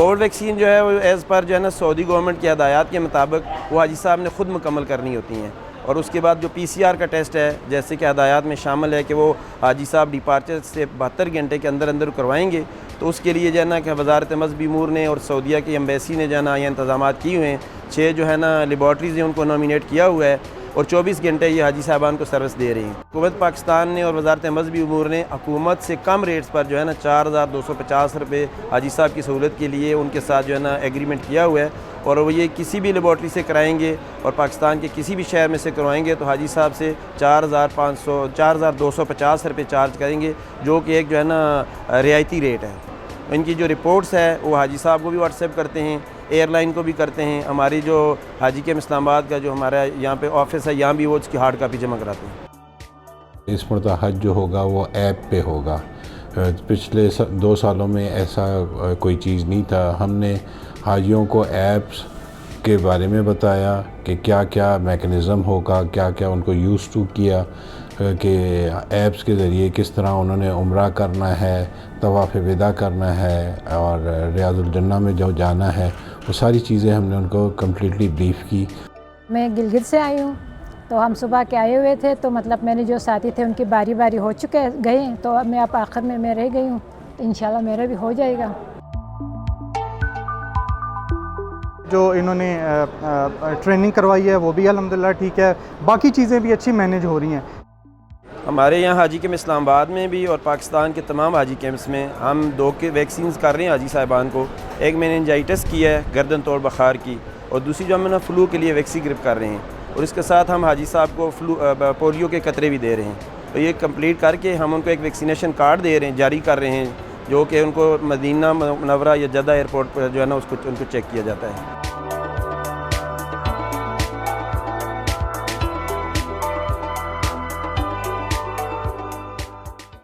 Covid vaccine جو ہے وہ ایز پر جو ہے نا سعودی گورنمنٹ کی ہدایات کے مطابق وہ حاجی صاحب نے خود مکمل کرنی ہوتی ہیں، اور اس کے بعد جو PCR کا ٹیسٹ ہے جیسے کہ ہدایات میں شامل ہے کہ وہ حاجی صاحب ڈپارچر سے 72 گھنٹے کے اندر اندر کروائیں گے، تو اس کے لیے جو ہے نا کہ وزارت مذہبی امور نے اور سعودیہ کی ایمبیسی نے جو ہے نا یہ انتظامات کیے ہوئے ہیں۔ 6 جو ہے نا لیبارٹریز ہیں ان کو نامینیٹ کیا ہوا ہے، اور 24 گھنٹے یہ حاجی صاحبان کو سروس دے رہی ہیں۔ حکومت پاکستان نے اور وزارت مذہبی امور نے حکومت سے کم ریٹس پر جو ہے نا 4250 روپے حاجی صاحب کی سہولت کے لیے ان کے ساتھ جو ہے نا ایگریمنٹ کیا ہوا ہے، اور وہ یہ کسی بھی لیبارٹری سے کرائیں گے اور پاکستان کے کسی بھی شہر میں سے کروائیں گے تو حاجی صاحب سے 4250 روپے چارج کریں گے، جو کہ ایک جو ہے نا رعایتی ریٹ ہے۔ ان کی جو رپورٹس ہے وہ حاجی صاحب کو بھی واٹس ایپ کرتے ہیں، ایئر لائن کو بھی کرتے ہیں، ہماری جو حاجی کے اسلام آباد کا جو ہمارا یہاں پہ آفس ہے یہاں بھی وہ اس کی ہارڈ کاپی جمع کراتے ہیں۔ اس مرتبہ حج جو ہوگا وہ ایپ پہ ہوگا۔ پچھلے 2 سالوں میں ایسا کوئی چیز نہیں تھا۔ ہم نے حاجیوں کو ایپس کے بارے میں بتایا کہ کیا کیا میکنزم ہوگا، کیا کیا ان کو یوز ٹو کیا کہ ایپس کے ذریعے کس طرح انہوں نے عمرہ کرنا ہے، طواف وداع کرنا ہے اور ریاض الجنہ میں جو جانا ہے، وہ ساری چیزیں ہم نے ان کو کمپلیٹلی بریف کی۔ میں گلگت سے آئی ہوں، تو ہم صبح کے آئے ہوئے تھے، تو مطلب میرے جو ساتھی تھے ان کی باری باری ہو چکے گئے، تو اب میں اب آخر میں رہ گئی ہوں، تو انشاءاللہ میرا بھی ہو جائے گا۔ جو انہوں نے ٹریننگ کروائی ہے وہ بھی الحمدللہ ٹھیک ہے، باقی چیزیں بھی اچھی مینیج ہو رہی ہیں۔ ہمارے یہاں حاجی کیمپ اسلام آباد میں بھی اور پاکستان کے تمام حاجی کیمپس میں ہم 2 کے ویکسینز کر رہے ہیں حاجی صاحبان کو۔ ایک میننجائٹس کی ہے، گردن توڑ بخار کی، اور دوسری جو ہم نا فلو کے لیے ویکسی گرپ کر رہے ہیں، اور اس کے ساتھ ہم حاجی صاحب کو پولیو کے قطرے بھی دے رہے ہیں۔ تو یہ کمپلیٹ کر کے ہم ان کو ایک ویکسینیشن کارڈ دے رہے ہیں، جاری کر رہے ہیں، جو کہ ان کو مدینہ منورہ یا جدہ ایئرپورٹ پر جو ہے نا ان کو چیک کیا جاتا ہے۔